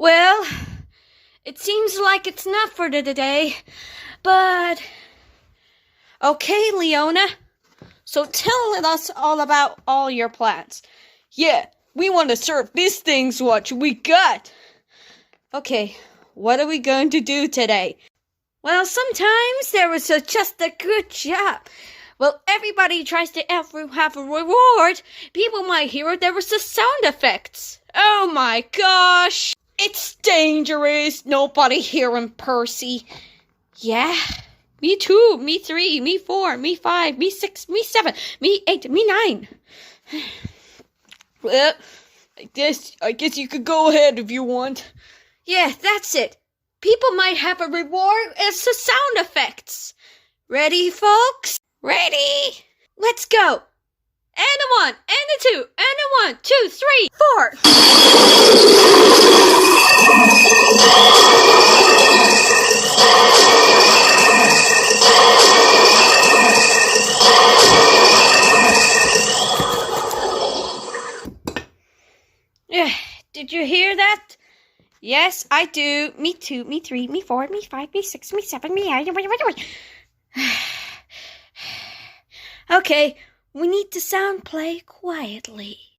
Well, it seems like it's not for today, but... Okay, Leona. So tell us all about all your plans. Yeah, we want to serve these things what we got. Okay, what are we going to do today? Well, sometimes there was just a good job. Well, everybody tries to have a reward. People might hear there was the sound effects. Oh my gosh! It's dangerous. Nobody hearing Percy. Yeah, me 2, me 3, me 4, me 5, me 6, me 7, me 8, me 9. Well, I guess you could go ahead if you want. Yeah, that's it. People might have a reward as the sound effects. Ready, folks? Ready? Let's go. And a 1, and a 2, and a 1, 2, 3, 4. Did you hear that? Yes, I do. Me 2, me 3, me 4, me 5, me 6, me 7, me 8. Okay, we need to sound play quietly.